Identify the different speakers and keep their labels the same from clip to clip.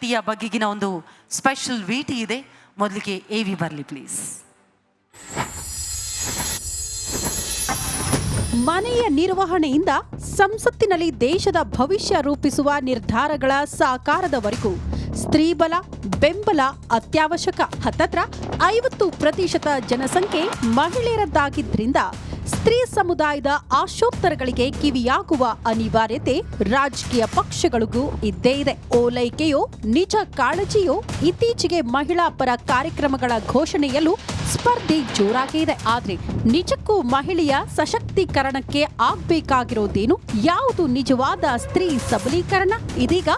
Speaker 1: ಶಕ್ತಿಯ ಬಗೆಗಿನ ಒಂದು ಸ್ಪೆಷಲ್ ವೀಟಿ ಇದೆ. ಮೊದಲಿಗೆ AV ಬರಲಿ ಪ್ಲೀಸ್.
Speaker 2: ಮನೆಯ ನಿರ್ವಹಣೆಯಿಂದ ಸಂಸತ್ತಿನಲ್ಲಿ ದೇಶದ ಭವಿಷ್ಯ ರೂಪಿಸುವ ನಿರ್ಧಾರಗಳ ಸಾಕಾರದವರೆಗೂ ಸ್ತ್ರೀಬಲ ಬೆಂಬಲ ಅತ್ಯವಶ್ಯಕ. ಹತ್ತತ್ರ 50% ಜನಸಂಖ್ಯೆ ಮಹಿಳೆಯರದ್ದಾಗಿದ್ದರಿಂದ ಸ್ತ್ರೀ ಸಮುದಾಯದ ಆಶೋತ್ತರಗಳಿಗೆ ಕಿವಿಯಾಗುವ ಅನಿವಾರ್ಯತೆ ರಾಜಕೀಯ ಪಕ್ಷಗಳಿಗೂ ಇದ್ದೇ ಇದೆ. ಓಲೈಕೆಯೋ ನಿಜ ಕಾಳಜಿಯೋ ಇತ್ತೀಚೆಗೆ ಮಹಿಳಾ ಪರ ಕಾರ್ಯಕ್ರಮಗಳ ಘೋಷಣೆಯಲ್ಲೂ ಸ್ಪರ್ಧೆ ಜೋರಾಗಿದೆ. ಆದ್ರೆ ನಿಜಕ್ಕೂ ಮಹಿಳೆಯ ಸಶಕ್ತೀಕರಣಕ್ಕೆ ಆಗ್ಬೇಕಾಗಿರೋದೇನು? ಯಾವುದು ನಿಜವಾದ ಸ್ತ್ರೀ ಸಬಲೀಕರಣ? ಇದೀಗ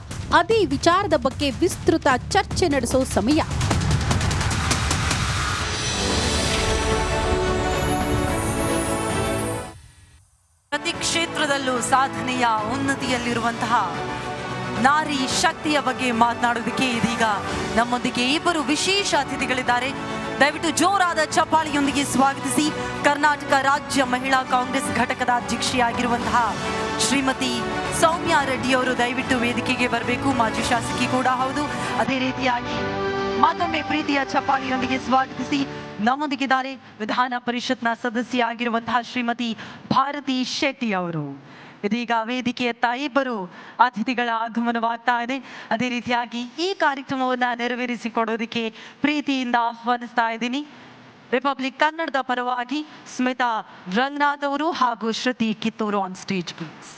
Speaker 2: ಅದೇ ವಿಚಾರದ ಬಗ್ಗೆ ವಿಸ್ತೃತ ಚರ್ಚೆ ನಡೆಸೋ ಸಮಯ.
Speaker 1: ಪ್ರತಿ ಕ್ಷೇತ್ರದಲ್ಲೂ ಸಾಧನೆಯ ಉನ್ನತಿಯಲ್ಲಿರುವಂತಹ ನಾರಿ ಶಕ್ತಿಯ ಬಗ್ಗೆ ಮಾತನಾಡೋದಕ್ಕೆ ಇದೀಗ ನಮ್ಮೊಂದಿಗೆ ಇಬ್ಬರು ವಿಶೇಷ ಅತಿಥಿಗಳಿದ್ದಾರೆ. ದಯವಿಟ್ಟು ಜೋರಾದ ಚಪ್ಪಾಳಿಯೊಂದಿಗೆ ಸ್ವಾಗತಿಸಿ ಕರ್ನಾಟಕ ರಾಜ್ಯ ಮಹಿಳಾ ಕಾಂಗ್ರೆಸ್ ಘಟಕದ ಅಧ್ಯಕ್ಷೆಯಾಗಿರುವಂತಹ ಶ್ರೀಮತಿ ಸೌಮ್ಯಾ ರೆಡ್ಡಿ ಅವರು ದಯವಿಟ್ಟು ವೇದಿಕೆಗೆ ಬರಬೇಕು. ಮಾಜಿ ಶಾಸಕಿ ಕೂಡ ಹೌದು. ಅದೇ ರೀತಿಯಾಗಿ ಮತ್ತೊಮ್ಮೆ ಪ್ರೀತಿಯ ಚಪ್ಪಾಳಿಯೊಂದಿಗೆ ಸ್ವಾಗತಿಸಿ ನಮ್ಮೊಂದಿಗಿದ್ದಾರೆ ವಿಧಾನ ಪರಿಷತ್ನ ಸದಸ್ಯ ಆಗಿರುವಂತಹ ಶ್ರೀಮತಿ ಭಾರತಿ ಶೆಟ್ಟಿ ಅವರು. ಇದೀಗ ವೇದಿಕೆಯತ್ತ ಇಬ್ಬರು ಅತಿಥಿಗಳ ಆಗಮನವಾಗ್ತಾ ಇದೆ. ಅದೇ ರೀತಿಯಾಗಿ ಈ ಕಾರ್ಯಕ್ರಮವನ್ನ ನೆರವೇರಿಸಿಕೊಡೋದಕ್ಕೆ ಪ್ರೀತಿಯಿಂದ ಆಹ್ವಾನಿಸ್ತಾ ಇದ್ದೀನಿ ರಿಪಬ್ಲಿಕ್ ಕನ್ನಡದ ಪರವಾಗಿ ಸ್ಮಿತಾ ರಂಗನಾಥ್ ಅವರು ಹಾಗೂ ಶ್ರುತಿ ಕಿತ್ತೂರು ಆನ್ ಸ್ಟೇಜ್ ಪ್ಲೀಸ್.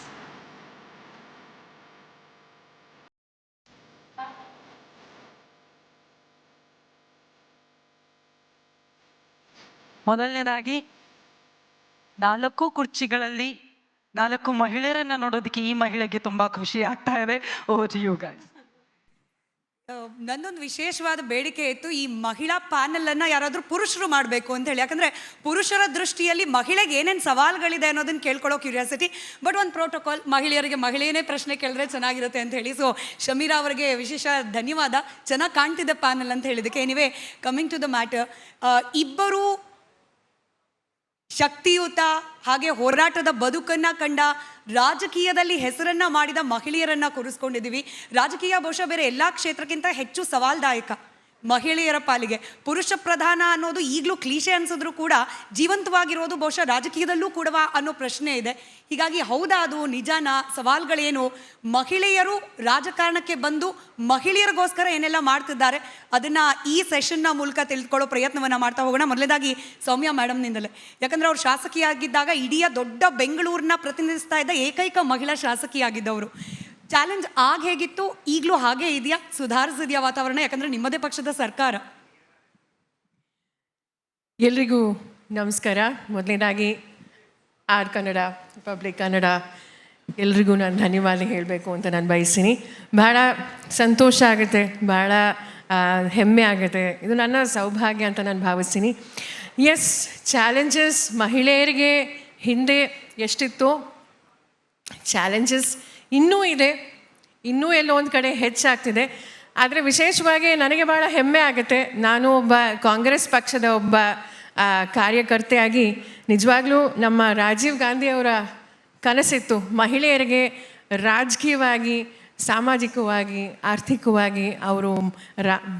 Speaker 1: ಮೊದಲನೇದಾಗಿ 4 ಕುರ್ಚಿಗಳಲ್ಲಿ 4 ಮಹಿಳೆಯರನ್ನ ನೋಡೋದಕ್ಕೆ ಈ ಮಹಿಳೆಗೆ ತುಂಬಾ ಖುಷಿ ಆಗ್ತಾ ಇದೆ. Over to you guys.
Speaker 3: ನನ್ನೊಂದು ವಿಶೇಷವಾದ ಬೇಡಿಕೆ ಇತ್ತು, ಈ ಮಹಿಳಾ ಪ್ಯಾನಲ್ ಅನ್ನ ಯಾರಾದ್ರೂ ಪುರುಷರು ಮಾಡಬೇಕು ಅಂತ ಹೇಳಿ. ಯಾಕಂದ್ರೆ ಪುರುಷರ ದೃಷ್ಟಿಯಲ್ಲಿ ಮಹಿಳೆಗೆ ಏನೇನು ಸವಾಲುಗಳಿದೆ ಅನ್ನೋದನ್ನ ಕೇಳ್ಕೊಳ್ಳೋ ಕ್ಯೂರಿಯಾಸಿಟಿ. ಬಟ್ ಒಂದು ಪ್ರೋಟೋಕಾಲ್, ಮಹಿಳೆಯರಿಗೆ ಮಹಿಳೆಯೇ ಪ್ರಶ್ನೆ ಕೇಳಿದ್ರೆ ಚೆನ್ನಾಗಿರುತ್ತೆ ಅಂತ ಹೇಳಿ. ಸೊ ಶಮೀರಾ ಅವರಿಗೆ ವಿಶೇಷ ಧನ್ಯವಾದ. ಚೆನ್ನಾಗಿ ಕಾಣ್ತಿದೆ ಪ್ಯಾನಲ್ ಅಂತ ಹೇಳಿದಕ್ಕೆ. Anyway, coming to the matter, ಇಬ್ಬರು ಶಕ್ತಿಯುತ ಹಾಗೆ ಹೋರಾಟದ ಬದುಕನ್ನ ಕಂಡ ರಾಜಕೀಯದಲ್ಲಿ ಹೆಸರನ್ನ ಮಾಡಿದ ಮಹಿಳೆಯರನ್ನ ಕೂರಿಸ್ಕೊಂಡಿದ್ದೀವಿ. ರಾಜಕೀಯ ಬಹುಶಃ ಬೇರೆ ಎಲ್ಲ ಕ್ಷೇತ್ರಕ್ಕಿಂತ ಹೆಚ್ಚು ಸವಾಲ್ದಾಯಕ ಮಹಿಳೆಯರ ಪಾಲಿಗೆ. ಪುರುಷ ಪ್ರಧಾನ ಅನ್ನೋದು ಈಗಲೂ ಕ್ಲೀಶೆ ಅನ್ಸಿದ್ರು ಕೂಡ ಜೀವಂತವಾಗಿರೋದು ಬಹುಶಃ ರಾಜಕೀಯದಲ್ಲೂ ಕೂಡ ಅನ್ನೋ ಪ್ರಶ್ನೆ ಇದೆ. ಹೀಗಾಗಿ ಹೌದಾ ಅದು ನಿಜಾನ? ಸವಾಲ್ಗಳೇನು? ಮಹಿಳೆಯರು ರಾಜಕಾರಣಕ್ಕೆ ಬಂದು ಮಹಿಳೆಯರಿಗೋಸ್ಕರ ಏನೆಲ್ಲ ಮಾಡ್ತಿದ್ದಾರೆ ಅದನ್ನ ಈ ಸೆಷನ್ನ ಮೂಲಕ ತಿಳಿದುಕೊಳ್ಳೋ ಪ್ರಯತ್ನವನ್ನ ಮಾಡ್ತಾ ಹೋಗೋಣ. ಮೊದಲನೇದಾಗಿ ಸೌಮ್ಯಾ ಮೇಡಮ್ನಿಂದಲೇ, ಯಾಕಂದ್ರೆ ಅವ್ರು ಶಾಸಕಿಯಾಗಿದ್ದಾಗ ಇಡೀ ದೊಡ್ಡ ಬೆಂಗಳೂರನ್ನ ಪ್ರತಿನಿಧಿಸ್ತಾ ಇದ್ದ ಏಕೈಕ ಮಹಿಳಾ ಶಾಸಕಿಯಾಗಿದ್ದವರು. ಚಾಲೆಂಜ್ ಆಗ ಹೇಗಿತ್ತು, ಈಗಲೂ ಹಾಗೇ ಇದೆಯಾ? ಸುಧಾರಿಸಿದೆಯಾ ವಾತಾವರಣ? ಯಾಕಂದ್ರೆ ನಿಮ್ಮದೇ ಪಕ್ಷದ ಸರ್ಕಾರ.
Speaker 4: ಎಲ್ರಿಗೂ ನಮಸ್ಕಾರ. ಮೊದಲನೇದಾಗಿ ಆರ್ ಕನ್ನಡ, ರಿಪಬ್ಲಿಕ್ ಕನ್ನಡ ಎಲ್ರಿಗೂ ನಾನು ಧನ್ಯವಾದ ಹೇಳಬೇಕು ಅಂತ ನಾನು ಬಯಸ್ತೀನಿ. ಭಾಳ ಸಂತೋಷ ಆಗುತ್ತೆ, ಭಾಳ ಹೆಮ್ಮೆ ಆಗುತ್ತೆ. ಇದು ನನ್ನ ಸೌಭಾಗ್ಯ ಅಂತ ನಾನು ಭಾವಿಸ್ತೀನಿ. ಎಸ್, ಚಾಲೆಂಜಸ್ ಮಹಿಳೆಯರಿಗೆ ಹಿಂದೆ ಎಷ್ಟಿತ್ತು, ಚಾಲೆಂಜಸ್ ಇನ್ನೂ ಇದೆ, ಇನ್ನೂ ಎಲ್ಲೋ ಒಂದು ಕಡೆ ಹೆಚ್ಚಾಗ್ತಿದೆ. ಆದರೆ ವಿಶೇಷವಾಗಿ ನನಗೆ ಭಾಳ ಹೆಮ್ಮೆ ಆಗುತ್ತೆ. ನಾನು ಒಬ್ಬ ಕಾಂಗ್ರೆಸ್ ಪಕ್ಷದ ಒಬ್ಬ ಕಾರ್ಯಕರ್ತೆಯಾಗಿ ನಿಜವಾಗ್ಲೂ ನಮ್ಮ ರಾಜೀವ್ ಗಾಂಧಿಯವರ ಕನಸಿತ್ತು ಮಹಿಳೆಯರಿಗೆ ರಾಜಕೀಯವಾಗಿ, ಸಾಮಾಜಿಕವಾಗಿ, ಆರ್ಥಿಕವಾಗಿ ಅವರು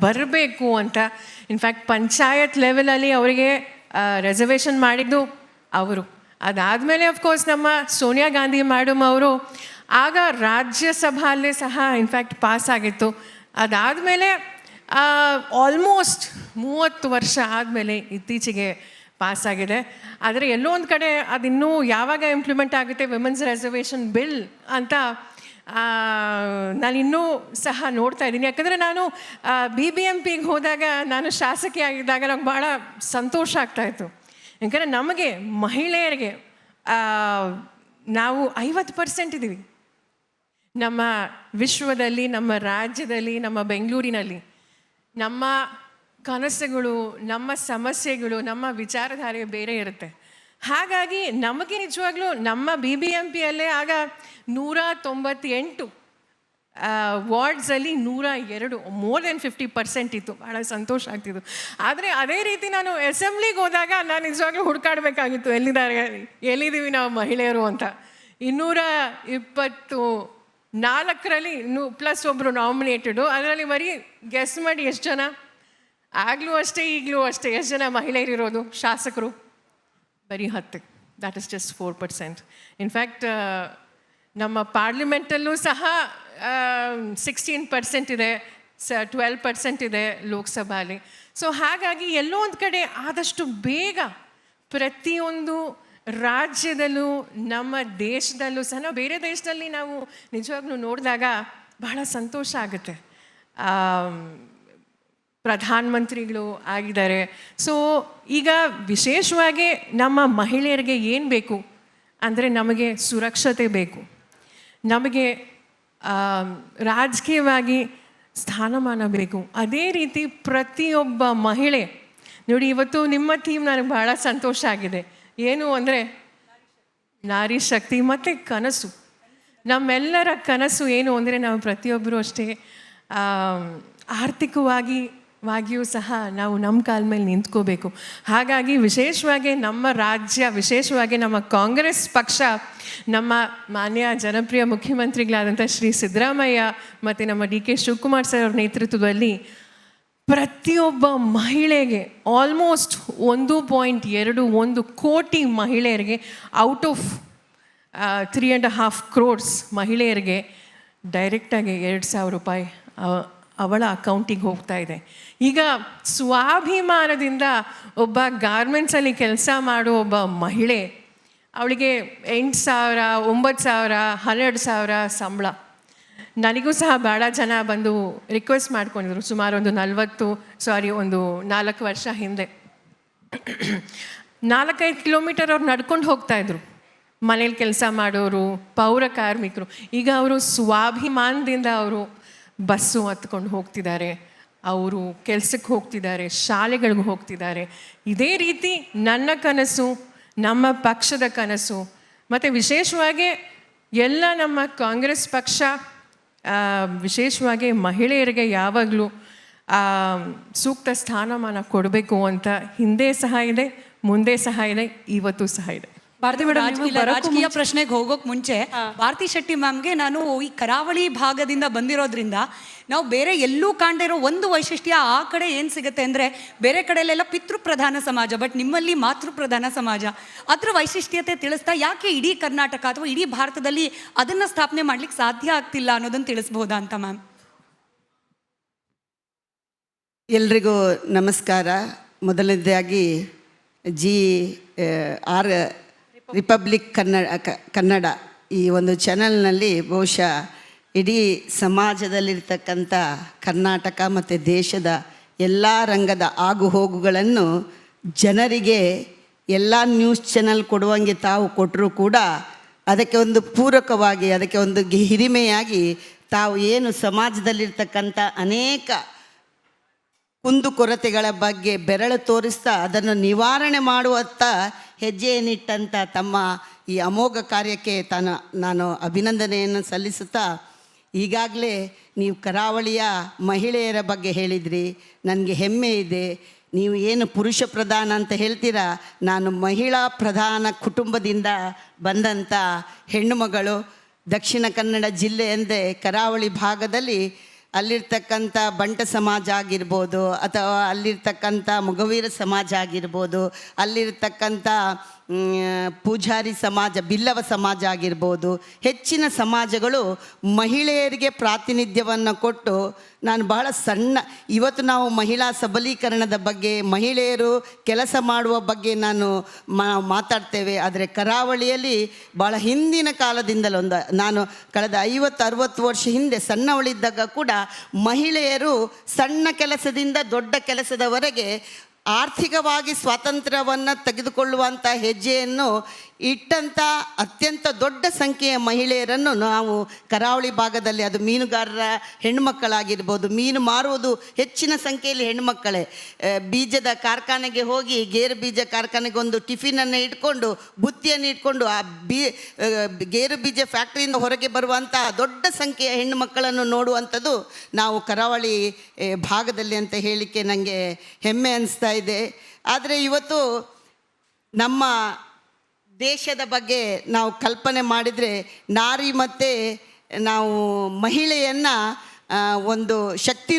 Speaker 4: ಬರಬೇಕು ಅಂತ. ಇನ್ಫ್ಯಾಕ್ಟ್ ಪಂಚಾಯತ್ ಲೆವೆಲಲ್ಲಿ ಅವರಿಗೆ ರಿಸರ್ವೇಷನ್ ಮಾಡಿದ್ದು ಅವರು. ಅದಾದಮೇಲೆ ಅಫ್ಕೋರ್ಸ್ ನಮ್ಮ ಸೋನಿಯಾ ಗಾಂಧಿ ಮೇಡಮ್ ಅವರು ಆಗ ರಾಜ್ಯಸಭೆಯಲ್ಲೇ ಸಹ ಇನ್ಫ್ಯಾಕ್ಟ್ ಪಾಸ್ ಆಗಿತ್ತು. ಅದಾದಮೇಲೆ ಆಲ್ಮೋಸ್ಟ್ 30 ವರ್ಷ ಆದಮೇಲೆ ಇತ್ತೀಚೆಗೆ ಪಾಸಾಗಿದೆ. ಆದರೆ ಎಲ್ಲೋ ಒಂದು ಕಡೆ ಅದಿನ್ನೂ ಯಾವಾಗ ಇಂಪ್ಲಿಮೆಂಟ್ ಆಗುತ್ತೆ ವಿಮೆನ್ಸ್ ರಿಸರ್ವೇಷನ್ ಬಿಲ್ ಅಂತ ನಾನಿನ್ನೂ ಸಹ ನೋಡ್ತಾ ಇದ್ದೀನಿ. ಯಾಕಂದರೆ ನಾನು BBMPಗೆ ಹೋದಾಗ, ನಾನು ಶಾಸಕಿಯಾಗಿದ್ದಾಗ ನಂಗೆ ಭಾಳ ಸಂತೋಷ ಆಗ್ತಾಯಿತ್ತು. ಯಾಕಂದರೆ ನಮಗೆ ಮಹಿಳೆಯರಿಗೆ ನಾವು 50% ಇದ್ದೀವಿ ನಮ್ಮ ವಿಶ್ವದಲ್ಲಿ, ನಮ್ಮ ರಾಜ್ಯದಲ್ಲಿ, ನಮ್ಮ ಬೆಂಗಳೂರಿನಲ್ಲಿ. ನಮ್ಮ ಕನಸುಗಳು, ನಮ್ಮ ಸಮಸ್ಯೆಗಳು, ನಮ್ಮ ವಿಚಾರಧಾರೆ ಬೇರೆ ಇರುತ್ತೆ. ಹಾಗಾಗಿ ನಮಗೆ ನಿಜವಾಗ್ಲೂ ನಮ್ಮ BBMPಯಲ್ಲೇ ಆಗ 198 ವಾರ್ಡ್ಸಲ್ಲಿ 102, ಮೋರ್ ದೆನ್ 50% ಇತ್ತು. ಭಾಳ ಸಂತೋಷ ಆಗ್ತಿತ್ತು. ಆದರೆ ಅದೇ ರೀತಿ ನಾನು ಅಸೆಂಬ್ಲಿಗೆ ಹೋದಾಗ ನಾನು ನಿಜವಾಗ್ಲೂ ಹುಡುಕಾಡಬೇಕಾಗಿತ್ತು, ಎಲ್ಲಿದ್ದೀವಿ ನಾವು ಮಹಿಳೆಯರು ಅಂತ. 220 4ರಲ್ಲಿ ಪ್ಲಸ್ ಒಬ್ಬರು ನಾಮಿನೇಟೆಡು. ಅದರಲ್ಲಿ ಬರೀ ಗೆಸ್ ಮಾಡಿ ಎಷ್ಟು ಜನ, ಆಗಲೂ ಅಷ್ಟೇ ಈಗಲೂ ಅಷ್ಟೇ, ಎಷ್ಟು ಜನ ಮಹಿಳೆಯರಿರೋದು ಶಾಸಕರು? ಬರೀ 10. That is just 4%. ಇನ್ಫ್ಯಾಕ್ಟ್ ನಮ್ಮ ಪಾರ್ಲಿಮೆಂಟಲ್ಲೂ ಸಹ 16% ಇದೆ, 12% ಇದೆ ಲೋಕಸಭೆಯಲ್ಲಿ. ಸೊ ಹಾಗಾಗಿ ಎಲ್ಲೋ ಒಂದು ಕಡೆ ಆದಷ್ಟು ಬೇಗ ಪ್ರತಿಯೊಂದು ರಾಜ್ಯದಲ್ಲೂ ನಮ್ಮ ದೇಶದಲ್ಲೂ ಸಹ, ನಾವು ಬೇರೆ ದೇಶದಲ್ಲಿ ನಾವು ನಿಜವಾಗ್ಲೂ ನೋಡಿದಾಗ ಬಹಳ ಸಂತೋಷ ಆಗುತ್ತೆ. ಪ್ರಧಾನಮಂತ್ರಿಗಳು ಆಗಿದ್ದಾರೆ. ಸೊ ಈಗ ವಿಶೇಷವಾಗಿ ನಮ್ಮ ಮಹಿಳೆಯರಿಗೆ ಏನು ಬೇಕು ಅಂದರೆ, ನಮಗೆ ಸುರಕ್ಷತೆ ಬೇಕು, ನಮಗೆ ರಾಜಕೀಯವಾಗಿ ಸ್ಥಾನಮಾನ ಬೇಕು. ಅದೇ ರೀತಿ ಪ್ರತಿಯೊಬ್ಬ ಮಹಿಳೆ ನೋಡಿ, ಇವತ್ತು ನಿಮ್ಮ ಥೀಮ್ ನನಗೆ ಭಾಳ ಸಂತೋಷ ಆಗಿದೆ. ಏನು ಅಂದರೆ ನಾರಿ ಶಕ್ತಿ ಮತ್ತು ಕನಸು. ನಮ್ಮೆಲ್ಲರ ಕನಸು ಏನು ಅಂದರೆ, ನಾವು ಪ್ರತಿಯೊಬ್ಬರು ಅಷ್ಟೇ ಆರ್ಥಿಕವಾಗಿಯೂ ಸಹ ನಾವು ನಮ್ಮ ಕಾಲ ಮೇಲೆ ನಿಂತ್ಕೋಬೇಕು. ಹಾಗಾಗಿ ವಿಶೇಷವಾಗಿ ನಮ್ಮ ರಾಜ್ಯ, ವಿಶೇಷವಾಗಿ ನಮ್ಮ ಕಾಂಗ್ರೆಸ್ ಪಕ್ಷ, ನಮ್ಮ ಮಾನ್ಯ ಜನಪ್ರಿಯ ಮುಖ್ಯಮಂತ್ರಿಗಳಾದಂಥ ಶ್ರೀ ಸಿದ್ದರಾಮಯ್ಯ ಮತ್ತು ನಮ್ಮ DK ಶಿವಕುಮಾರ್ ಸರ್ ಅವ್ರ ನೇತೃತ್ವದಲ್ಲಿ ಪ್ರತಿಯೊಬ್ಬ ಮಹಿಳೆಗೆ ಆಲ್ಮೋಸ್ಟ್ 1.21 ಕೋಟಿ ಮಹಿಳೆಯರಿಗೆ, ಔಟ್ ಆಫ್ 3.5 crores ಮಹಿಳೆಯರಿಗೆ ಡೈರೆಕ್ಟಾಗಿ 2,000 ರೂಪಾಯಿ ಅವಳ ಅಕೌಂಟಿಗೆ ಹೋಗ್ತಾ ಇದೆ. ಈಗ ಸ್ವಾಭಿಮಾನದಿಂದ ಒಬ್ಬ ಗಾರ್ಮೆಂಟ್ಸಲ್ಲಿ ಕೆಲಸ ಮಾಡೋ ಒಬ್ಬ ಮಹಿಳೆ, ಅವಳಿಗೆ 8,000, 9,000, 12,000 ಸಂಬಳ. ನನಗೂ ಸಹ ಭಾಳ ಜನ ಬಂದು ರಿಕ್ವೆಸ್ಟ್ ಮಾಡ್ಕೊಂಡಿದ್ರು, ಸುಮಾರು ಒಂದು 4 ವರ್ಷ ಹಿಂದೆ. 4-5 ಕಿಲೋಮೀಟರ್ ಅವ್ರು ನಡ್ಕೊಂಡು ಹೋಗ್ತಾಯಿದ್ರು, ಮನೇಲಿ ಕೆಲಸ ಮಾಡೋರು, ಪೌರ ಕಾರ್ಮಿಕರು. ಈಗ ಅವರು ಸ್ವಾಭಿಮಾನದಿಂದ ಅವರು ಬಸ್ಸು ಹತ್ಕೊಂಡು ಹೋಗ್ತಿದ್ದಾರೆ, ಅವರು ಕೆಲಸಕ್ಕೆ ಹೋಗ್ತಿದ್ದಾರೆ, ಶಾಲೆಗಳಿಗೆ ಹೋಗ್ತಿದ್ದಾರೆ. ಇದೇ ರೀತಿ ನನ್ನ ಕನಸು, ನಮ್ಮ ಪಕ್ಷದ ಕನಸು, ಮತ್ತು ವಿಶೇಷವಾಗಿ ಎಲ್ಲ ನಮ್ಮ ಕಾಂಗ್ರೆಸ್ ಪಕ್ಷ ವಿಶೇಷವಾಗಿ ಮಹಿಳೆಯರಿಗೆ ಯಾವಾಗಲೂ ಸೂಕ್ತ ಸ್ಥಾನಮಾನ ಕೊಡಬೇಕು ಅಂತ ಹಿಂದೆ ಸಹ ಇದೆ, ಮುಂದೆ ಸಹ ಇದೆ, ಇವತ್ತು ಸಹ ಇದೆ.
Speaker 3: ಭಾರತಿ ಮೇಡಮ್, ರಾಜಕೀಯ ಪ್ರಶ್ನೆಗೆ ಹೋಗೋಕೆ ಮುಂಚೆ ಭಾರತಿ ಶೆಟ್ಟಿ ಮ್ಯಾಮ್ಗೆ, ನಾನು ಈ ಕರಾವಳಿ ಭಾಗದಿಂದ ಬಂದಿರೋದ್ರಿಂದ ನಾವು ಬೇರೆ ಎಲ್ಲೂ ಕಾಣ್ದಿರೋ ಒಂದು ವೈಶಿಷ್ಟ್ಯ ಆ ಕಡೆ ಏನು ಸಿಗುತ್ತೆ ಅಂದರೆ, ಬೇರೆ ಕಡೆಯಲ್ಲೆಲ್ಲ ಪಿತೃಪ್ರಧಾನ ಸಮಾಜ, ಬಟ್ ನಿಮ್ಮಲ್ಲಿ ಮಾತೃಪ್ರಧಾನ ಸಮಾಜ. ಅದರ ವೈಶಿಷ್ಟ್ಯತೆ ತಿಳಿಸ್ತಾ, ಯಾಕೆ ಇಡೀ ಕರ್ನಾಟಕ ಅಥವಾ ಇಡೀ ಭಾರತದಲ್ಲಿ ಅದನ್ನು ಸ್ಥಾಪನೆ ಮಾಡ್ಲಿಕ್ಕೆ ಸಾಧ್ಯ ಆಗ್ತಿಲ್ಲ ಅನ್ನೋದನ್ನು ತಿಳಿಸ್ಬೋದಾ ಅಂತ ಮ್ಯಾಮ್?
Speaker 5: ಎಲ್ರಿಗೂ ನಮಸ್ಕಾರ. ಮೊದಲನೇದಾಗಿ GR ರಿಪಬ್ಲಿಕ್ ಕನ್ನಡ ಈ ಒಂದು ಚಾನಲ್ನಲ್ಲಿ ಬಹುಶಃ ಇಡೀ ಸಮಾಜದಲ್ಲಿರ್ತಕ್ಕಂಥ ಕರ್ನಾಟಕ ಮತ್ತು ದೇಶದ ಎಲ್ಲ ರಂಗದ ಆಗುಹೋಗುಗಳನ್ನು ಜನರಿಗೆ ಎಲ್ಲ ನ್ಯೂಸ್ ಚಾನಲ್ ಕೊಡುವಂಗೆ ತಾವು ಕೊಟ್ಟರೂ ಕೂಡ ಅದಕ್ಕೆ ಒಂದು ಪೂರಕವಾಗಿ, ಅದಕ್ಕೆ ಒಂದು ಹಿರಿಮೆಯಾಗಿ ತಾವು ಏನು ಸಮಾಜದಲ್ಲಿರ್ತಕ್ಕಂಥ ಅನೇಕ ಕುಂದುಕೊರತೆಗಳ ಬಗ್ಗೆ ಬೆರಳು ತೋರಿಸ್ತಾ ಅದನ್ನು ನಿವಾರಣೆ ಮಾಡುವತ್ತ ಹೆಜ್ಜೆಯನ್ನಿಟ್ಟಂಥ ತಮ್ಮ ಈ ಅಮೋಘ ಕಾರ್ಯಕ್ಕೆ ನಾನು ಅಭಿನಂದನೆಯನ್ನು ಸಲ್ಲಿಸುತ್ತಾ, ಈಗಾಗಲೇ ನೀವು ಕರಾವಳಿಯ ಮಹಿಳೆಯರ ಬಗ್ಗೆ ಹೇಳಿದ್ರಿ, ನನಗೆ ಹೆಮ್ಮೆ ಇದೆ. ನೀವು ಏನು ಪುರುಷ ಪ್ರಧಾನ ಅಂತ ಹೇಳ್ತೀರಾ, ನಾನು ಮಹಿಳಾ ಪ್ರಧಾನ ಕುಟುಂಬದಿಂದ ಬಂದಂಥ ಹೆಣ್ಣುಮಗಳು. ದಕ್ಷಿಣ ಕನ್ನಡ ಜಿಲ್ಲೆ ಎಂದೇ ಕರಾವಳಿ ಭಾಗದಲ್ಲಿ ಅಲ್ಲಿರ್ತಕ್ಕಂಥ ಬಂಟ ಸಮಾಜ ಆಗಿರ್ಬೋದು, ಅಥವಾ ಅಲ್ಲಿರ್ತಕ್ಕಂಥ ಮೊಗವೀರ ಸಮಾಜ ಆಗಿರ್ಬೋದು, ಅಲ್ಲಿರ್ತಕ್ಕಂಥ ಪೂಜಾರಿ ಸಮಾಜ, ಬಿಲ್ಲವ ಸಮಾಜ ಆಗಿರ್ಬೋದು, ಹೆಚ್ಚಿನ ಸಮಾಜಗಳು ಮಹಿಳೆಯರಿಗೆ ಪ್ರಾತಿನಿಧ್ಯವನ್ನು ಕೊಟ್ಟು ನಾನು ಬಹಳ ಇವತ್ತು ನಾವು ಮಹಿಳಾ ಸಬಲೀಕರಣದ ಬಗ್ಗೆ, ಮಹಿಳೆಯರು ಕೆಲಸ ಮಾಡುವ ಬಗ್ಗೆ ಮಾತಾಡ್ತೇವೆ. ಆದರೆ ಕರಾವಳಿಯಲ್ಲಿ ಭಾಳ ಹಿಂದಿನ ಕಾಲದಿಂದಲೂ ನಾನು ಕಳೆದ 50-60 ವರ್ಷ ಹಿಂದೆ ಸಣ್ಣವಳಿದ್ದಾಗ ಕೂಡ ಮಹಿಳೆಯರು ಸಣ್ಣ ಕೆಲಸದಿಂದ ದೊಡ್ಡ ಕೆಲಸದವರೆಗೆ ಆರ್ಥಿಕವಾಗಿ ಸ್ವಾತಂತ್ರ್ಯವನ್ನು ತೆಗೆದುಕೊಳ್ಳುವಂಥ ಹೆಜ್ಜೆಯನ್ನು ಇಟ್ಟಂಥ ಅತ್ಯಂತ ದೊಡ್ಡ ಸಂಖ್ಯೆಯ ಮಹಿಳೆಯರನ್ನು ನಾವು ಕರಾವಳಿ ಭಾಗದಲ್ಲಿ, ಅದು ಮೀನುಗಾರರ ಹೆಣ್ಣುಮಕ್ಕಳಾಗಿರ್ಬೋದು, ಮೀನು ಮಾರುವುದು ಹೆಚ್ಚಿನ ಸಂಖ್ಯೆಯಲ್ಲಿ ಹೆಣ್ಣುಮಕ್ಕಳೇ. ಬೀಜದ ಕಾರ್ಖಾನೆಗೆ ಹೋಗಿ ಗೇರು ಬೀಜ ಕಾರ್ಖಾನೆಗೆ ಒಂದು ಟಿಫಿನನ್ನು ಇಟ್ಕೊಂಡು, ಬುತ್ತಿಯನ್ನು ಇಟ್ಕೊಂಡು ಆ ಗೇರು ಬೀಜ ಫ್ಯಾಕ್ಟ್ರಿಯಿಂದ ಹೊರಗೆ ಬರುವಂಥ ದೊಡ್ಡ ಸಂಖ್ಯೆಯ ಹೆಣ್ಣು ಮಕ್ಕಳನ್ನು ನೋಡುವಂಥದ್ದು ನಾವು ಕರಾವಳಿ ಭಾಗದಲ್ಲಿ ಅಂತ ಹೇಳಲಿಕ್ಕೆ ನನಗೆ ಹೆಮ್ಮೆ ಅನಿಸ್ತಾ ಇದೆ. ಆದರೆ ಇವತ್ತು ನಮ್ಮ ದೇಶದ ಬಗ್ಗೆ ನಾವು ಕಲ್ಪನೆ ಮಾಡಿದರೆ, ನಾರಿ ಮತ್ತು ನಾವು ಮಹಿಳೆಯನ್ನು ಒಂದು ಶಕ್ತಿ